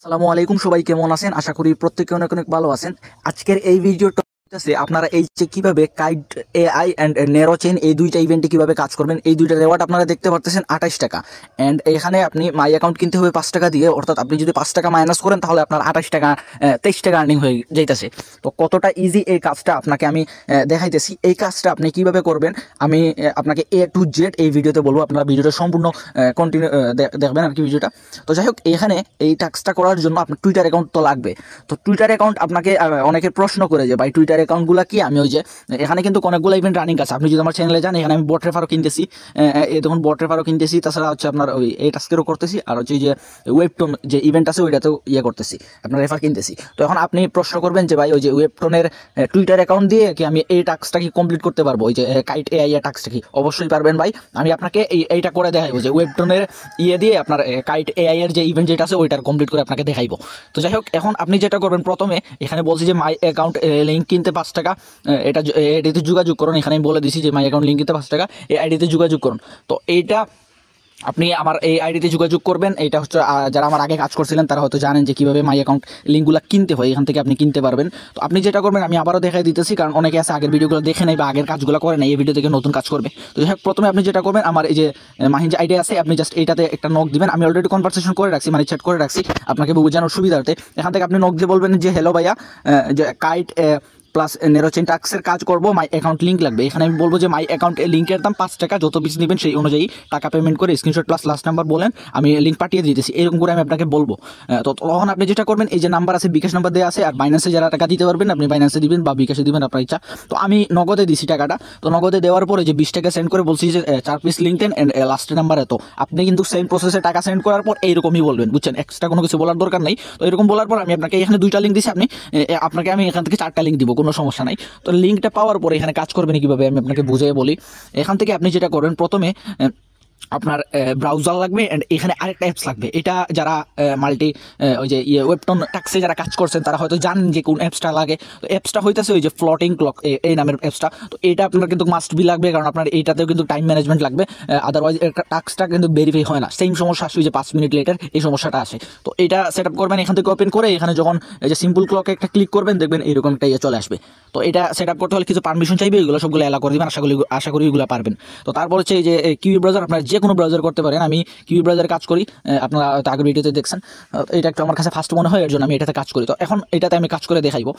আসসালামু আলাইকুম, সবাই কেমন আছেন? আশা করি প্রত্যেকে অনেক অনেক ভালো আছেন। আজকের এই ভিডিওটা হচ্ছে আপনারা এই যে কিভাবে Kite AI and Nero Chain এই দুইটা ইভেন্টে কিভাবে কাজ করবেন। এই দুইটা রেওয়ার্ড আপনারা দেখতে পারতেছেন 28 টাকা। এন্ড এখানে আপনি মাই অ্যাকাউন্ট কিনতে হবে 5 টাকা দিয়ে, অর্থাৎ আপনি যদি 5 টাকা মাইনাস করেন তাহলে আপনার 28 টাকা 23 টাকা আর্নিং হয়ে যাইতেছে। তো কতটা ইজি এই কাজটা আপনাকে আমি দেখাইতেছি। এই কাজটা আপনি কিভাবে করবেন আমি আপনাকে A to Z এই ভিডিওতে বলবো। আপনারা ভিডিওটা সম্পূর্ণ কন্টিনিউ দেখবেন আর কি ভিডিওটা। তো যাই হোক, এখানে এই টাস্কটা করার জন্য আপনার টুইটার অ্যাকাউন্ট তো লাগবে। তো টুইটার অ্যাকাউন্ট আপনাকে অনেকে প্রশ্ন করে যে ভাই টুইটার অ্যাকাউন্টগুলো কি? আমি ওই যে এখানে কিন্তু অনেকগুলো ইভেন্ট রানিং আছে। আপনি যদি আমার চ্যানেলে যান, এখানে আমি বট রেফারও কিনতেছি, এই দেখুন বট রেফারও কিনতেছি, তাছাড়া হচ্ছে আপনার ওই এই টাস্কেরও করতেছি, আর হচ্ছে যে ওয়েবটন যে ইভেন্ট আছে ওইটাতেও করতেছি, আপনার রেফার কিনতেছি। তো এখন আপনি প্রশ্ন করবেন যে ভাই ওই যে ওয়েবটনের টুইটার অ্যাকাউন্ট দিয়ে কি আমি এই টাস্কটা কি কমপ্লিট করতে পারবো? ওই যে কাইট এআই এর টাস্কটা কি? অবশ্যই পারবেন ভাই। আমি আপনাকে এইটা করে দেখাইবো যে ওয়েবটনের দিয়ে আপনার কাইট এআই এর যে ইভেন্ট যেটা আছে ওইটার কমপ্লিট করে আপনাকে দেখাইবো। তো যাই হোক, এখন আপনি যেটা করবেন প্রথমে এখানে বলছি যে মাই অ্যাকাউন্ট লিঙ্ক কিনতে 5 টাকা, এটা এটিতে যোগাযোগ করুন। এখানে আমি বলে দিছি যে মাই অ্যাকাউন্ট লিঙ্ক কিনতে 5 টাকা, এই আইডিতে যোগাযোগ করুন। তো এইটা আপনি আমার এই আইডিতে যোগাযোগ করবেন। এইটা হচ্ছে যারা আমার আগে কাজ করছিলেন তারা হয়তো জানেন যে কীভাবে মাই অ্যাকাউন্ট লিঙ্কগুলো কিনতে হয়, এখান থেকে আপনি কিনতে পারবেন। তো আপনি যেটা করবেন আমি আবারও দেখাই দিতেছি, কারণ অনেকে আছে আগের ভিডিওগুলো দেখে নেই বা আগের কাজগুলো করে নেই, এই ভিডিও থেকে নতুন কাজ করবে। তো যাই হোক, প্রথমে আপনি যেটা করবেন আমার এই যে মাহিন যে আইডি আছে আপনি জাস্ট এইটাতে একটা নক দিবেন। আমি অলরেডি কনভারসেশন করে রাখছি, মানে চ্যাট করে রাখছি আপনাকে বোঝানোর সুবিধার্থে। এখান থেকে আপনি নক দিয়ে বলবেন যে হ্যালো ভাইয়া, যে কাইট প্লাস নেরো চেইন টাস্কের কাজ করবো, মাই অ্যাকাউন্ট লিঙ্ক লাগবে। এখানে আমি বলবো যে মাই অ্যাকাউন্ট লিঙ্কের দাম 5 টাকা, যত পিস নেবেন সেই অনুযায়ী টাকা পেমেন্ট করে স্ক্রিনশট প্লাস লাস্ট নাম্বার বলেন, আমি লিঙ্ক পাঠিয়ে দিতেছি। এরকম করে আমি আপনাকে বলবো। তো তখন আপনি যেটা করবেন এই যে নাম্বার আছে, বিকাশ নাম্বার দেওয়া আছে, আর বাইন্যান্সে যারা টাকা দিতে পারবেন আপনি বাইন্যান্সে দিবেন বা বিকাশে দিবেন আপনার ইচ্ছা। তো আমি নগদে দিছি টাকাটা। তো নগদে দেওয়ার পরে যে 20 টাকা সেন্ড করে বলছি যে 4 পিস লিঙ্ক দেন এন্ড লাস্টের নাম্বার এত। আপনি কিন্তু সেম প্রসেসে টাকা সেন্ড করার পর এইরকমই বলবেন, বুঝছেন? এক্সট্রা কোনো কিছু বলার দরকার নেই। তো এরকম বলার পর আমি আপনাকে এখানে 2টা লিঙ্ক দিছি, আপনাকে আমি এখান থেকে 4টা লিঙ্ক দিব, কোনো সমস্যা নাই। তো লিঙ্কটা পাওয়ার পরে এখানে কাজ করবেন কিভাবে আমি আপনাকে বুঝিয়ে বলি। এখান থেকে আপনি যেটা করবেন প্রথমে আপনার ব্রাউজার লাগবে এন্ড এখানে আরেকটা অ্যাপস লাগবে। এটা যারা মাল্টি ওই যে ওয়েবটন টাক্সে যারা কাজ করছেন তারা হয়তো জানেন যে কোন অ্যাপসটা লাগে। তো অ্যাপসটা হইতেছে ওই যে ফ্লোটিং ক্লক এই নামের অ্যাপসটা। তো এটা আপনার কিন্তু মাস্ট বি লাগবে, কারণ আপনার এইটাতেও কিন্তু টাইম ম্যানেজমেন্ট লাগবে, আদারওয়াইজ একটা টাস্কটা কিন্তু ভেরিফাই হয় না। সেম সমস্যা আসে যে 5 মিনিট লেটার, এই সমস্যাটা আসে। তো এটা সেট আপ করবেন এখান থেকে ওপেন করে, এখানে যখন এই যে সিম্পল ক্লকে একটা ক্লিক করবেন দেখবেন এরকম একটা চলে আসবে। তো এটা সেট আপ করতে হলে কিছু পারমিশন চাইবে, এগুলো সবগুলো অ্যালাউ করে দিবেন। আশা করি এগুলো পারবেন। তো তারপর হচ্ছে এই যে কিউই ব্রাউজার, আপনার যে কোনো ব্রাউজার করতে পারেন। আমি কিউই ব্রাউজারে কাজ করি, আপনারা আগের ভিডিওতে দেখছেন। এটা একটু আমার কাছে ফার্স্ট মনে হয়, এর জন্য আমি এটাতে কাজ করি। তো এখন এটাতে আমি কাজ করে দেখাইবো।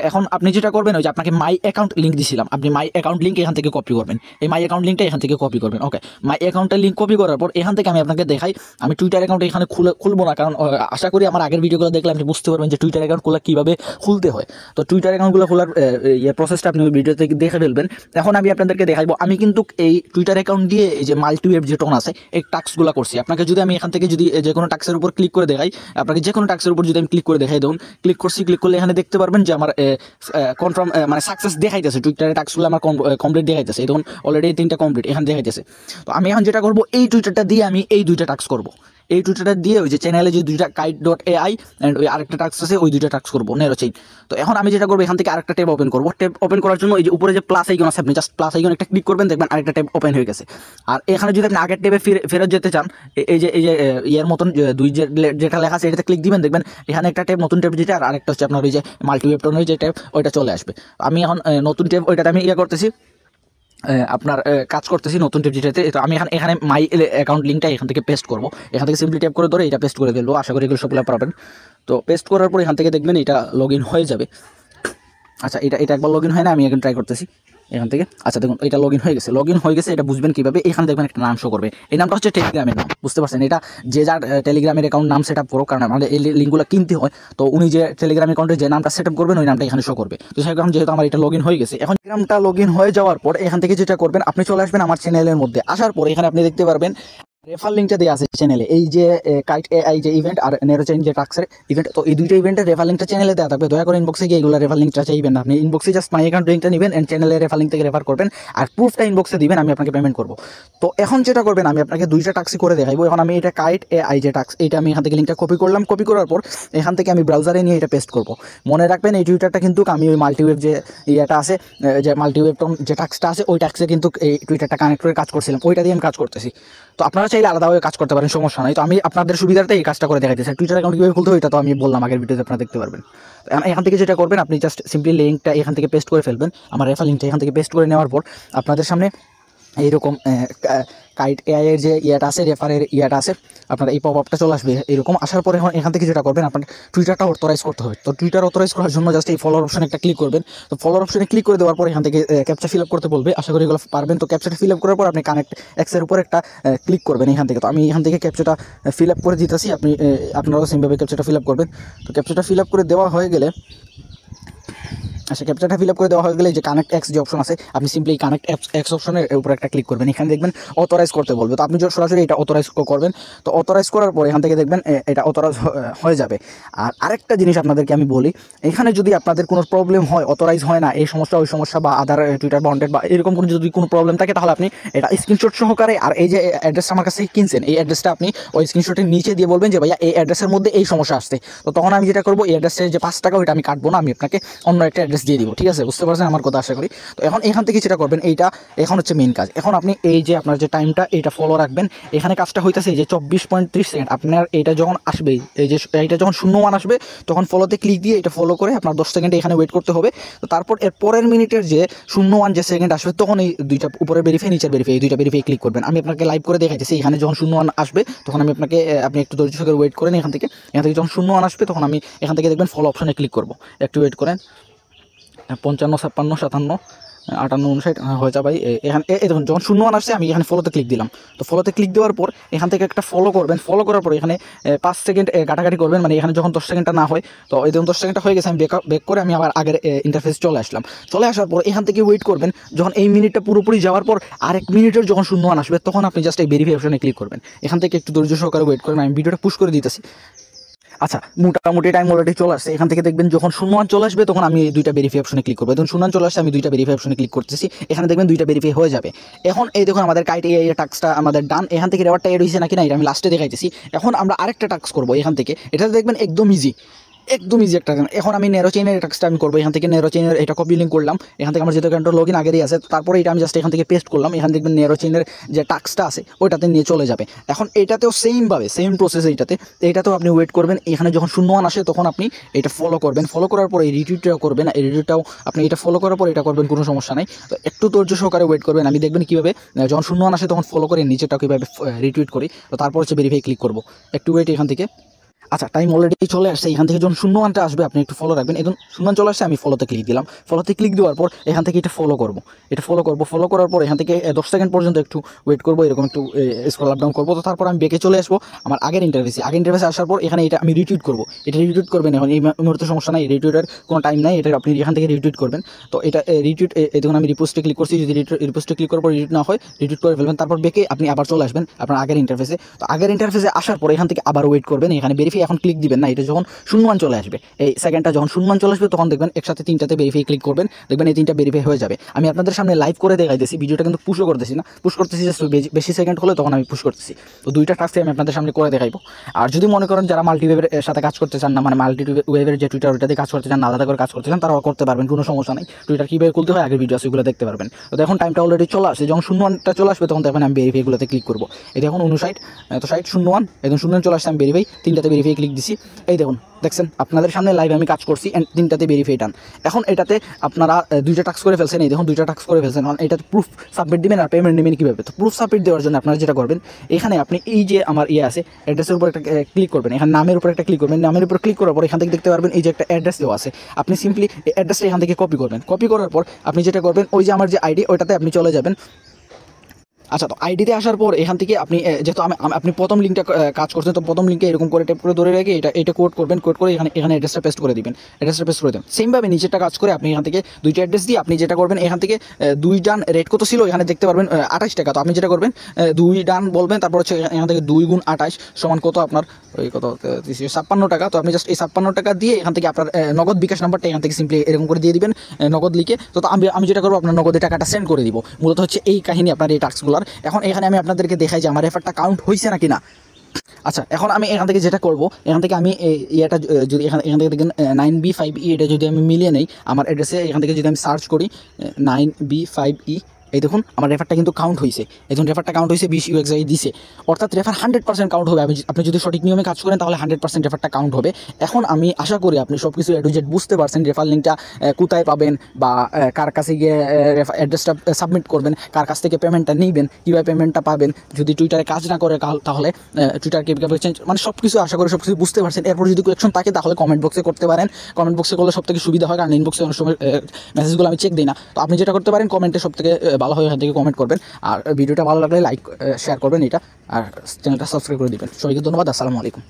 এখন আপনি যেটা করবেন ওই যে আপনাকে মাই অ্যাকাউন্ট লিঙ্ক দিছিলাম, আপনি মাই অ্যাকাউন্ট লিঙ্ক এখান থেকে কপি করবেন। এই মাই অ্যাকাউন্ট লিঙ্কটা এখান থেকে কপি করবেন। ওকে, মাই অ্যাকাউন্টের লিঙ্ক কপি করার পর এখান থেকে আমি আপনাকে দেখাই। আমি টুইটার অ্যাকাউন্ট এখানে খুলবো না, কারণ আশা করি আমার আগের ভিডিওগুলো দেখলে আপনি বুঝতে পারবেন যে টুইটার অ্যাকাউন্টগুলো কীভাবে খুলতে হয়। তো টুইটার অ্যাকাউন্টগুলো খোলার প্রসেসটা আপনি ভিডিওতে দেখে ফেলবেন। এখন আমি আপনাদেরকে দেখাইবো আমি কিন্তু এই টুইটার অ্যাকাউন্ট দিয়ে এই যে মাল্টি ওয়েব যে টোন আছে এই টাস্কগুলো করছি। আপনাকে যদি আমি এখান থেকে যদি যে কোনো টাস্কের উপর ক্লিক করে দেখাই, আপনাকে যে কোনো টাস্কের উপর যদি আমি ক্লিক করে দেখাই, দেখুন ক্লিক করছি, ক্লিক করলে এখানে দেখতে পারবেন যে আমার কনফার্ম মানে সাকসেস দেখাইতেছে। টুইটারের টাস্কগুলো আমার কমপ্লিট দেখাইতেছে। দেখুন অলরেডি 3টা কমপ্লিট এখানে দেখাইতেছে। তো আমি এখন যেটা করবো এই টুইটারটা দিয়ে আমি এই 2টা টাস্ক করবো। এই টুইটারটা দিয়ে ওই যে চ্যানেলে যে 2টা kite.ai এন্ড ওই আরেকটা টাস্ক আছে ওই 2টা টাস্ক করবো নেরো চেইন। তো এখন আমি যেটা করবো এখান থেকে আরেকটা ট্যাব ওপেন করবো। ট্যাব ওপেন করার জন্য এই যে উপরে যে প্লাস আইকন আছে আপনি জাস্ট প্লাস আইকন একটা ক্লিক করবেন, দেখবেন আরেকটা ট্যাব ওপেন হয়ে গেছে। আর এখানে যদি আপনি আগের ট্যাবে ফেরত যেতে চান, এই যে ইয়ের মতন যেটা লেখা আছে এটাতে ক্লিক দিবেন, দেখবেন এখানে একটা ট্যাব নতুন ট্যাব যেটা, আর আরেকটা হচ্ছে আপনার ওই যে মাল্টিওয়েবটনের যে ট্যাব ওইটা চলে আসবে। আমি এখন নতুন ট্যাব ওইটাতে আমি করতেছি, আপনার কাজ করতেছি নতুন ট্যাব যেটাতে। তো আমি এখানে মাই অ্যাকাউন্ট লিঙ্কটা এখান থেকে পেস্ট করবো। এখান থেকে সিম্পলি ট্যাপ করে ধরে এটা পেস্ট করে দিলো। আশা করি এগুলো সবগুলো পাবেন। তো পেস্ট করার পর এখান থেকে দেখবেন এটা লগ ইন হয়ে যাবে। আচ্ছা, এটা একবার লগ ইন হয় না, আমি এখন ট্রাই করতেছি এখান থেকে। আচ্ছা দেখুন এটা লগ ইন হয়ে গেছে। লগ ইন হয়ে গেছে, এটা বুঝবেন কীভাবে, এখানে দেখবেন একটা নাম শো করবে। এই নামটা হচ্ছে টেলিগ্রামের নাম, বুঝতে পারছেন? এটা যে যার টেলিগ্রামের অ্যাকাউন্ট নাম সেট আপ করো, কারণ আমাদের এই লিঙ্কগুলো কিনতে হয়। তো উনি যে টেলিগ্রাম অ্যাকাউন্টে যে নামটা সেট আপ করবেন ওই নামটা এখানে শো করবে। তো সেরকম যেহেতু আমার এটা লগ ইন হয়ে গেছে, এখন টেলিগ্রামটা লগ ইন হয়ে যাওয়ার পর এখান থেকে যেটা করবেন আপনি চলে আসবেন আমার চ্যানেলের মধ্যে। আসার পর এখানে আপনি দেখতে পারবেন রেফার লিঙ্কটা দেওয়া আছে চ্যানেলে, এই যে কাইট এআই যে ইভেন্ট আর নেরো চেইন যে টাস্কের ইভেন্ট। তো এই 2টা ইভেন্টের রেফার লিঙ্কটা চ্যানেলে দেওয়া থাকবে। দয়া করে ইনবক্সে গিয়ে এগুলো রেফার লিঙ্কটা চাইবেন না। আপনি ইনবক্সে জাস্ট মাই অ্যাকাউন্ট লিঙ্কটা নেবেন এন্ড চ্যানেলের রেফার লিঙ্ক থেকে রেফার করবেন, আর প্রুফটা ইনবক্সে দিবেন, আমি আপনাকে পেমেন্ট করবো। তো এখন যেটা করবেন আমি আপনাকে 2টা টাস্কই করে দেখাইবো। এখন আমি এটা কাইট এআই যে টাস্ক, এটা আমি এখান থেকে লিঙ্কটা কপি করলাম। কপি করার পর এখান থেকে আমি ব্রাউজারে নিয়ে এটা পেস্ট করবো। মনে রাখবেন এই টুইটারটা কিন্তু আমি ওই মাল্টিওয়েব যে ইয়েটা আছে, যে মাল্টিওয়েব যে টাস্কটা আছে ওই টাস্কে কিন্তু এই টুইটারটা কানেক্ট করে কাজ করছিলাম, ওইটা দিয়ে আমি কাজ করতেছি। তো আপনারা চাইলে আলাদাভাবে কাজ করতে পারেন, সমস্যা নাই। তো আমি আপনাদের সুবিধার্থে এই কাজটা করে দেখাইতেছি। টুইটার অ্যাকাউন্ট কীভাবে খুলতে হয় এটা তো আমি বললাম আগের ভিডিওতে, আপনারা দেখতে পারবেন। এখান থেকে যেটা করবেন, আপনি জাস্ট সিম্পলি লিঙ্কটা এখান থেকে পেস্ট করে ফেলবেন, আমার রেফার লিঙ্কটা এখান থেকে পেস্ট করে নেওয়ার পর আপনাদের সামনে এইরকম কাইট এআই এর যে ইয়াটা আছে, রেফারের ইয়াটা আছে, আপনার এই পপআপটা চলে আসবে। এরকম আসার পরে এখান থেকে যেটা করবেন, আপনার টুইটারটা অথরাইজ করতে হবে। তো টুইটার অথরাইজ করার জন্য জাস্ট এই ফলোয়ার অপশনে একটা ক্লিক করবেন। তো ফলোয়ার অপশনে ক্লিক করে দেওয়ার পর এখান থেকে ক্যাপচা ফিল আপ করতে বলবে, আশা করি এগুলো পারবেন। তো ক্যাপচাটা ফিল আপ করার পর আপনি কানেক্ট এক্সের উপর একটা ক্লিক করবেন এখান থেকে। তো আমি এখান থেকে ক্যাপচাটা ফিল আপ করে দিতেছি, আপনারাও সেমভাবে ক্যাপচাটা ফিল আপ করবেন। তো ক্যাপচাটা ফিল আপ করে দেওয়া হয়ে গেলে, আচ্ছা ক্যাপচাটা ফিল আপ করে দেওয়া হয়ে গেলে যে কানেক্ট এক্স যে অপশন আছে, আপনি সিম্পলি কানেক্ট এক্স অপশনের উপর একটা ক্লিক করবেন। এখানে দেখবেন অথরাইজ করতে বলবে, তো আপনি সরাসরি এটা অথরাইজ করবেন। তো অথরাইজ করার পর এখান থেকে দেখবেন এটা অথরাইজ হয়ে যাবে। আর আরেকটা জিনিস আপনাদেরকে আমি বলি, এখানে যদি আপনাদের কোনো প্রবলেম হয়, অথরাইজ হয় না, এই সমস্যা ওই সমস্যা বা আদার টুইটার বাউন্ডেড বা এরকম কোনো যদি কোনো প্রবলেম থাকে, তাহলে আপনি এটা স্ক্রিনশট সহকারে, আর এই যে অ্যাড্রেসটা আমার কাছে কিনছেন, এই অ্যাড্রেসটা আপনি ওই স্ক্রিনশটের নিচে দিয়ে বলবেন যে ভাইয়া এই অ্যাড্রেসের মধ্যে এই সমস্যা আসছে। তো তখন আমি যেটা করবো, এই অ্যাড্রেসের যে 5 টাকা ওইটা আমি কাটবো না, আমি আপনাকে অন্য একটা অ্যাড্রেস দিয়ে দিব। ঠিক আছে, বুঝতে পারছেন আমার কথা আশা করি। তো এখান থেকে যেটা করবেন, এইটা এখন হচ্ছে মেইন কাজ। এখন আপনি এই যে আপনার যে টাইমটা এইটা ফলো রাখবেন। এখানে কাজটা হইতেছে এই যে 24.30 সেকেন্ড। আপনার এইটা যখন আসবে, এই যে এইটা যখন 01 আসবে, তখন ফলোতে ক্লিক দিয়ে এটা ফলো করে আপনার 10 সেকেন্ড এখানে ওয়েট করতে হবে। তো তারপর এর পরের মিনিটের যে 01 যে সেকেন্ড আসবে, তখন এই দুইটা উপরে ভেরিফাই, নিচের ভেরিফাই, এই দুইটা ভেরিফাই ক্লিক করবেন। আমি আপনাকে লাইভ করে দেখাইতেছি। এখানে যখন 01 আসবে, তখন আমি আপনাকে, আপনি একটু ধৈর্য সহকারে ওয়েট করেন। এখান থেকে যখন 01 আসবে, তখন আমি এখান থেকে দেখবেন ফলো অপশনে ক্লিক করবো। একটু ওয়েট করেন। 55, 56, 57, 58, 59 হয়ে যাবে। এখানে দেখুন যখন 01 আসছে, আমি এখানে ফলোতে ক্লিক দিলাম। তো ফলোতে ক্লিক দেওয়ার পর এখান থেকে একটা ফলো করবেন। ফলো করার পর এখানে 5 সেকেন্ড কাটাকাটি করবেন, মানে এখানে যখন 10 সেকেন্ডটা না হয়, তো এই যখন 10 সেকেন্ডটা হয়ে গেছে, আমি ব্যাক করে আমি আবার আগের ইন্টারফেস চলে আসলাম। চলে আসার পর এখান থেকে ওয়েট করবেন। যখন এই মিনিটটা পুরোপুরি যাওয়ার পর আরেক মিনিটের যখন 01 আসবে, তখন আপনি জাস্ট এই ভেরিফাই অপশনে ক্লিক করবেন। এখান থেকে একটু ধৈর্য সহকারে ওয়েট করবেন, আমি ভিডিওটা পুশ করে দিতেছি। আচ্ছা, মোটামুটি টাইম অলরেডি চলে আসছে। এখান থেকে দেখবেন যখন 01 চলে আসবে, তখন আমি এই দুইটা ভেরিফাই অপশনে ক্লিক করবো। যখন 01 চলে আসছে, আমি দুইটা ভেরিফাই অপশনে ক্লিক করতেছি। এখানে দেখবেন দুইটা ভেরিফাই হয়ে যাবে। এখন এই দেখুন আমাদের কাইট এই টাস্কটা আমাদের ডান। এখান থেকে রেওয়ার্ডটা এড হয়েছে নাকি না, এটা আমি লাস্টে দেখাইতেছি। এখন আমরা আরেকটা টাস্ক করবো এখান থেকে। এটা দেখবেন একদম ইজি একটা। এখন আমি নেরো চেইনের টাস্কটা আমি করবো। এখান থেকে নেরো চেইনের এটা কপি লিঙ্ক করলাম। এখান থেকে আমার যেহেতু অ্যাকাউন্টের লগইন আগেরই আছে, তারপরে এটা আমি জাস্ট এখান থেকে পেস্ট করলাম। এখান দেখবেন নেরো চেইনের যে টাস্কটা আছে, ওইটাতে নিয়ে চলে যাবে। এখন এটাতেও সেম প্রসেস। এইটাতেও আপনি ওয়েট করবেন। এখানে যখন 01 আসে, তখন আপনি এটা ফলো করবেন। ফলো করার পর এই রিটুইটটাও করবেন। এই রিটুইটটাও আপনি এটা ফলো করার পর এটা করবেন, কোনো সমস্যা নাই। তো একটু ধৈর্য সহকারে ওয়েট করবেন। আমি দেখবেন কীভাবে যখন 01 আসে, তখন ফলো করে নিচেটাও কীভাবে রিটুইট করি। তো তারপর হচ্ছে ভেরিফাই ক্লিক করবো। একটু ওয়েট এখান থেকে। আচ্ছা, টাইম অলরেডি চলে আসছে। এখান থেকে যখন 01টা আসবে, আপনি একটু ফলো রাখবেন। এখন 01 চলে আসছে, আমি ফলোতে ক্লিক দিলাম। ফলোতে ক্লিক দেওয়ার পর এখান থেকে এটা ফলো করবো। ফলো করার পর এখান থেকে 10 সেকেন্ড পর্যন্ত একটু ওয়েট করবো, এরকম একটু স্ক্রল আপ ডাউন করবো। তো তারপর আমি বেঁকে চলে আসবো আমার আগের ইন্টারফেসে আসার পর এখানে এটা আমি রিটুইট করবো। এটা রিটুইট করবেন। এখন এই মুহূর্তে সমস্যা নাই, রিটুইটের কোনো টাইম নাই। এটা আপনি এখান থেকে রিটুইট করবেন। তো এটা রিটুইট, দেখুন আমি রিপোস্টে ক্লিক করছি। যদি রিপোস্টে ক্লিক করার পর রিটুইট না হয়, রিটুইট করে ফেলবেন। তারপর বেঁকে আপনি আবার চলে আসবেন আপনার আগের ইন্টারফেসে। তো আগের ইন্টারফেসে আসার পর এখান থেকে আবার ওয়েট করবেন। এখানে ভেরিফাই এখন ক্লিক দিবেন না। এটা যখন 01 চলে আসবে, এই সেকেন্ডটা যখন 01 চলে আসবে, তখন দেখবেন একসাথে 3টাতে ভেরিফাই ক্লিক করবেন। দেখবেন এই 3টা ভেরিফাই হয়ে যাবে। আমি আপনাদের সামনে লাইভ করে দেখাইতেছি, ভিডিওটা কিন্তু পুশও করতেছি না। পুশ করতেছি জাস্ট বেশি সেকেন্ড হলে তখন আমি পুশ করতেছি। তো দুইটা টাস্কই আমি আপনাদের সামনে করে দেখাইবো। আর যদি মনে করেন যারা মাল্টিওয়েভের সাথে কাজ করতে চান না, মানে মাল্টিওয়েভের যে টুইটার ওইটাতে কাজ করতে চান, আলাদা করে কাজ করতে চান, তারাও করতে পারবেন, কোনো সমস্যা নেই। টুইটার কীভাবে খুলতে হয় আগের ভিডিও আছে, ওগুলো দেখতে পারবেন। তো দেখুন টাইমটা অলরেডি চলে আসছে। যখন 01টা চলে আসবে, তখন দেখবেন আমি ভেরিফাইগুলোতে ক্লিক করবো। এই দেখুন 59, তো 60, 01, এখন 01 চলে আসছে, আমি ভেরিফাই 3টাতে ভেরিফাই ক্লিক দিছি। এই দেখুন দেখছেন আপনাদের সামনে লাইভ আমি কাজ করছি, অ্যান্ড 3টাতে ভেরিফাই ডান। এখন এটাতে আপনারা 2টা টাস্ক করে ফেলছেন। এই দেখুন 2টা টাস্ক করে ফেলছেন। এখন এটাতে প্রুফ সাবমিট দিবেন আর পেমেন্ট নেবেন কীভাবে। তো প্রুফ সাবমিট দেওয়ার জন্য আপনারা যেটা করবেন, এখানে আপনি এই যে আমার আছে অ্যাড্রেসের উপর একটা ক্লিক করবেন। এখানে নামের উপর একটা ক্লিক করবেন। নামের উপর ক্লিক করার পর এখান থেকে দেখতে পারবেন এই যে একটা অ্যাড্রেস দেওয়া আছে। আপনি সিম্পলি এই অ্যাড্রেসটা এখান থেকে কপি করবেন। কপি করার পর আপনি যেটা করবেন, ওই যে আমার যে আইডি, ওইটাতে আপনি চলে যাবেন। আচ্ছা, তো আইডিতে আসার পর এখান থেকে আপনি যেহেতু আপনি প্রথম লিঙ্কটা কাজ করছেন, তো প্রথম লিঙ্কে এরকম করে ট্যাপ করে ধরে রেখে এটা কোড করবেন। কোড করে এখানে অ্যাড্রেসটা পেস্ট করে দিবেন। সেমভাবে নিচেরটা কাজ করে আপনি এখান থেকে 2টা অ্যাড্রেস দিয়ে আপনি যেটা করবেন, এখান থেকে 2 ডান রেট কত ছিল এখানে দেখতে পারবেন 28 টাকা। তো আপনি যেটা করবেন 2 ডান বলবেন, তারপর হচ্ছে এখান থেকে 2 গুণ 28 সমান কত আপনার ওই কত 56 টাকা। তো আপনি জাস্ট এই 56 টাকা দিয়ে এখান থেকে আপনার নগদ বিকাশ নাম্বারটা এখান থেকে সিম্পলি এরকম করে দিয়ে দিবেন নগদ লিখে। তো আমি যেটা করবো, আপনার নগদে টাকাটা সেন্ড করে দিব। মূলত হচ্ছে এই কাহিনী আপনার এই টাস্কগুলোর। এখন এখানে আমি আপনাদেরকে দেখাই যে আমার রেফারটা কাউন্ট হয়েছে নাকি না। আচ্ছা, এখন আমি এখান থেকে যেটা করবো, এখান থেকে আমি এটা যদি এখান থেকে দেখেন 9B5E, এটা যদি আমি মিলিয়ে নেই আমার অ্যাড্রেসে, এখান থেকে যদি আমি সার্চ করি 9B5E, এই দেখুন আমার রেফারটা কিন্তু কাউন্ট হয়েছে, এই জন্য রেফারটা কাউন্ট হয়েছে 20 UXI দিছে, অর্থাৎ রেফার 100% কাউন্ট হবে। আপনি যদি সঠিক নিয়মে কাজ করেন তাহলে 100% রেফারটা কাউন্ট হবে। এখন আমি আশা করি আপনি সব কিছু A to Z বুঝতে পারছেন, রেফার লিঙ্কটা কোথায় পাবেন বা কার কাছে গিয়ে অ্যাড্রেসটা সাবমিট করবেন, কার কাছ থেকে পেমেন্টটা নেবেন, কীভাবে পেমেন্টটা পাবেন, যদি টুইটারে কাজ না করে তাহলে টুইটার কীভাবে চেঞ্জ, মানে সব কিছু আশা করি সব কিছু বুঝতে পারছেন। এরপর যদি কোয়েকশন থাকে তাহলে কমেন্ট বক্সে করতে পারেন, কমেন্ট বক্সে করলে সব থেকে সুবিধা হয়, কারণ ইনবক্সে অনেক সময় মেসেজগুলো আমি চেক দিই না। তো আপনি যেটা করতে পারেন কমেন্টে সব থেকে ভালো হয় ওখান থেকে কমেন্ট করবেন, আর ভিডিওটা ভালো লাগলে লাইক শেয়ার করবেন এটা, আর চ্যানেলটা সাবস্ক্রাইব করে দিবেন। সবাইকে ধন্যবাদ, আসসালামু আলাইকুম।